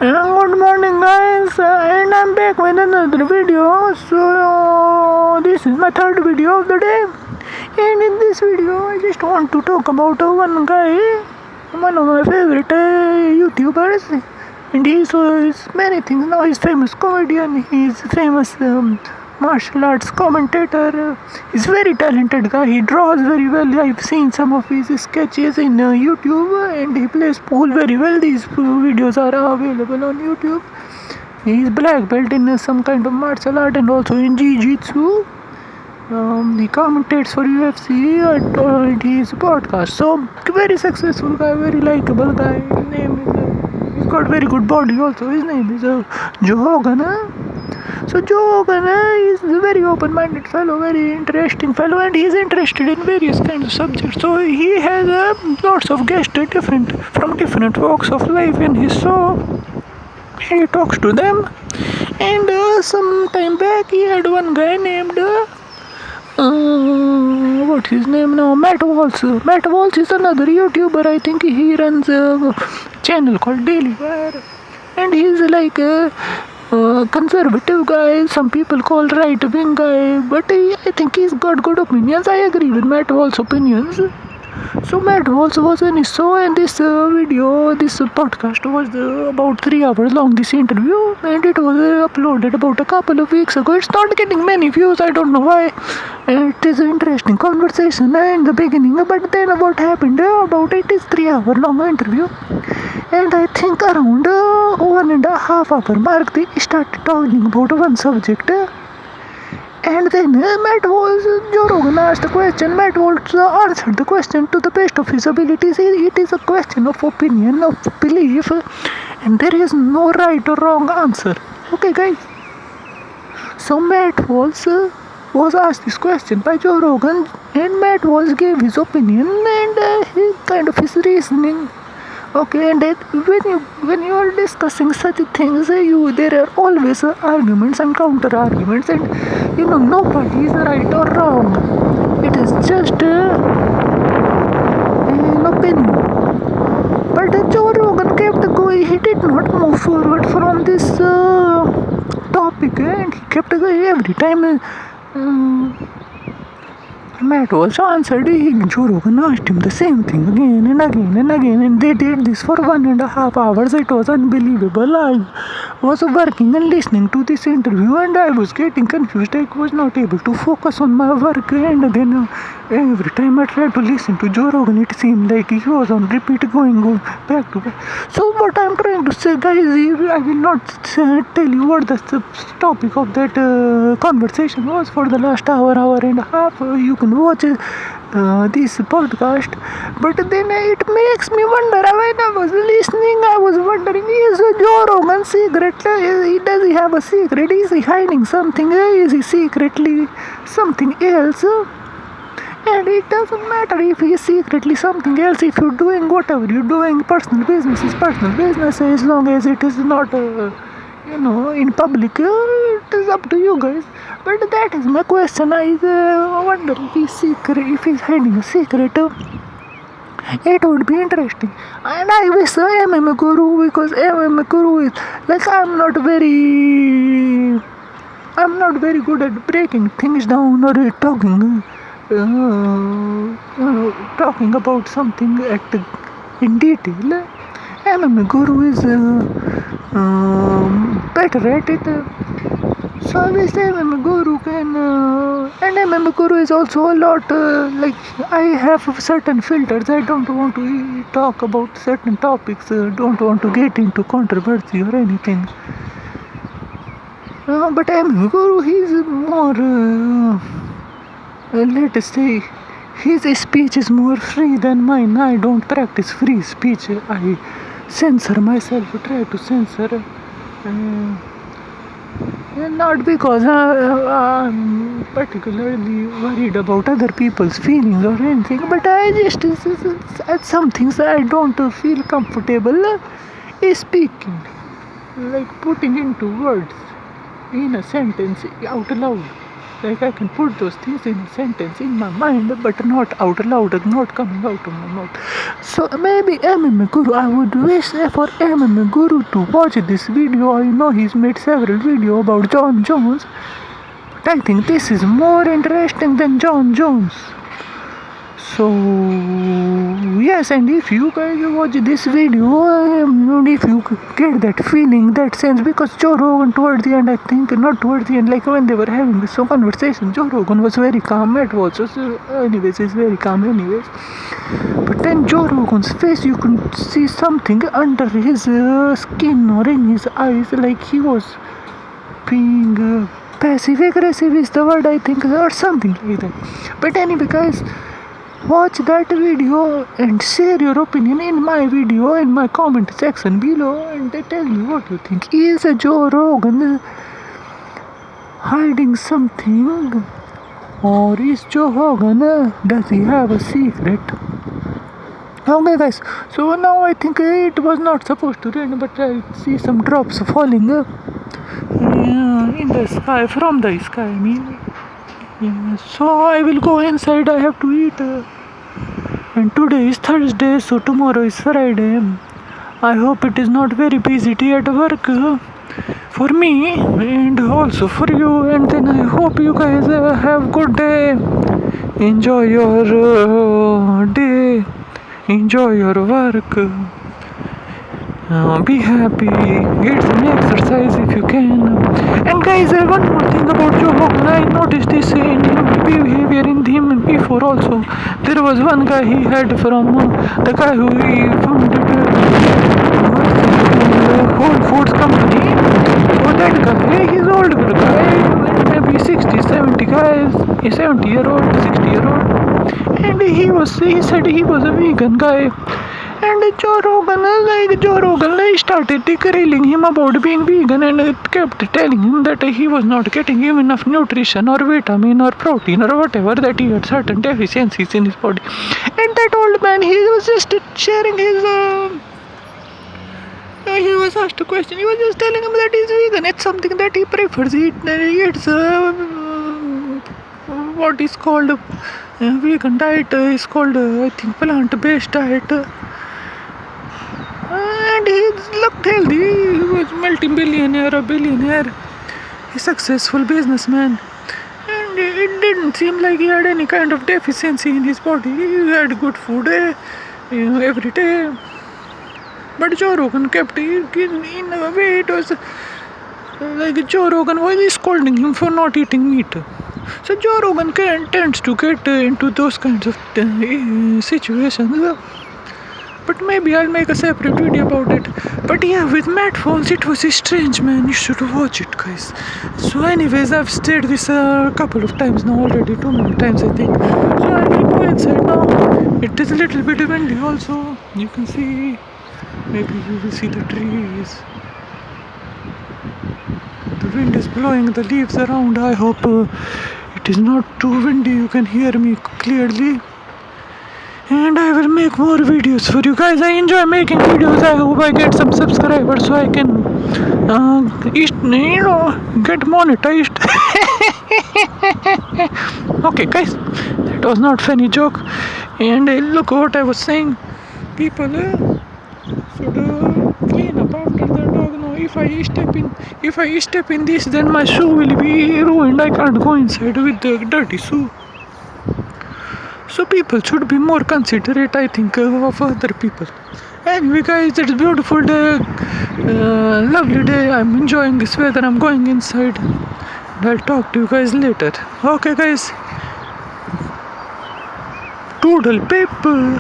Good morning, guys, and I'm back with another video. So, this is my third video of the day, and in this video, I just want to talk about one guy, one of my favorite YouTubers, and he's many things now. He's famous comedian, he's famous martial arts commentator. He's very talented guy. He draws very well. I've seen some of his sketches in YouTube, and he plays pool very well. These videos are available on YouTube. He's black belt in some kind of martial art and also in jiu-jitsu. He commentates for UFC and his podcast. So very successful guy, very likable guy. His name is he's got very good body also. His name is Joe Rogan. So Joe Rogan is a very open-minded fellow, very interesting fellow, and he's interested in various kinds of subjects. So he has lots of guests from different walks of life in his show. He talks to them, and some time back he had one guy named what's his name now? Matt Walsh. Matt Walsh is another YouTuber. I think he runs a channel called Daily Wire, and he's like a conservative guy. Some people call right-wing guy, but I think he's got good opinions. I agree with Matt Walsh's opinions. So Matt Walsh was in his show, and this podcast was about 3 hours long, this interview, and it was uploaded about a couple of weeks ago. It's not getting many views, I don't know why. It is an interesting conversation in the beginning, but then what happened about it is 3 hour long interview, and I think around 1.5 hour mark they started talking about one subject. And then Joe Rogan asked a question. Matt Walsh answered the question to the best of his abilities. It is a question of opinion, of belief, and there is no right or wrong answer. Okay, guys? So Matt Walsh was asked this question by Joe Rogan, and Matt Walsh gave his opinion and his reasoning. Okay, and when you are discussing such things, there are always arguments and counter arguments, and nobody is right or wrong. It is just an opinion. But Joe Rogan kept going. He did not move forward from this topic, and he kept going every time. Matt also answered. Joe Rogan asked him the same thing again and again and again, and they did this for 1.5 hours. It was unbelievable. I was working and listening to this interview, and I was getting confused. I was not able to focus on my work, and then every time I tried to listen to Joe Rogan, it seemed like he was on repeat, going back to back. So what I'm trying to say, guys, I will not tell you what the topic of that conversation was for the last hour and a half. You can watch this podcast, but then it makes me wonder. When I was listening, I was wondering, is Joe Rogan secret? Does he have a secret? Is he hiding something? Is he secretly something else? And it doesn't matter if he is secretly something else. If you're doing whatever you're doing, personal business is personal business, as long as it is not in public. It is up to you guys. But that is my question. I wonder if he's hiding a secret. It would be interesting. And I wish I am a guru, because MMA guru is like, I'm not very good at breaking things down or talking about something in detail. MMA guru is better at it. So I wish MMA guru can, and MMA guru is also a lot like, I have certain filters. I don't want to talk about certain topics, don't want to get into controversy or anything. But MMA guru, he's more, let us say, his speech is more free than mine. I don't practice free speech. I censor myself, try to censor. Not because I'm particularly worried about other people's feelings or anything, but I just, at some things I don't feel comfortable speaking, like putting into words in a sentence out loud. Like I can put those things in a sentence in my mind, but not out loud, not coming out of my mouth. So maybe MMA Guru, I would wish for MMA Guru to watch this video. I know he's made several videos about Jon Jones, but I think this is more interesting than Jon Jones. So yes, and if you guys watch this video, and if you get that feeling, that sense, because Joe Rogan towards the end, I think, not towards the end, like when they were having this conversation, Joe Rogan was very calm. Matt Watts was, anyways, is very calm anyways. But then Joe Rogan's face, you can see something under his skin or in his eyes, like he was being passive aggressive is the word, I think, or something like that. But anyway, guys, watch that video and share your opinion in my video in my comment section below, and tell me what you think. Is Joe Rogan hiding something, or is Joe Rogan, does he have a secret? Okay guys, so now I think it was not supposed to rain, but I see some drops falling in the sky, from the sky, I mean. Yeah, so I will go inside, I have to eat. And today is Thursday, so tomorrow is Friday. I hope it is not very busy day at work for me and also for you. And then I hope you guys have good day. Enjoy your day. Enjoy your work. Be happy, get some exercise if you can. And guys, one more thing about Joe Rogan, I noticed this in behavior in him before also. There was one guy he had from the guy who he founded Whole Foods company. So that guy, he's older guy, maybe 60, 70 guys, 70-year-old, 60-year-old. And he said he was a vegan guy. And Joe Rogan started grilling him about being vegan, and kept telling him that he was not getting him enough nutrition or vitamin or protein or whatever, that he had certain deficiencies in his body. And that old man, he was just sharing his he was asked a question, he was just telling him that he's vegan. It's something that he prefers. He eats what is called vegan diet is called I think plant-based diet. And he looked healthy. He was multi-billionaire, a billionaire, a successful businessman, and it didn't seem like he had any kind of deficiency in his body. He had good food every day. But Joe Rogan kept it in a way. It was like Joe Rogan was scolding him for not eating meat. So Joe Rogan tends to get into those kinds of situations. But maybe I'll make a separate video about it. But yeah, with Matt Phones, it was strange, man. You should watch it, guys. So anyways, I've said this a couple of times now already, too many times I think. So I will go inside now. It is a little bit windy also. You can see, maybe you will see the trees. The wind is blowing the leaves around. I hope it is not too windy. You can hear me clearly. And I will make more videos for you guys. I enjoy making videos. I hope I get some subscribers so I can get monetized. Okay guys, that was not funny joke. And look what I was saying. People should clean up after their dog. No, if I step in this, then my shoe will be ruined. I can't go inside with the dirty shoe. So people should be more considerate, I think, of other people. Anyway guys, it's a beautiful day, lovely day. I'm enjoying this weather. I'm going inside, and I'll talk to you guys later. Okay guys, toodle paper.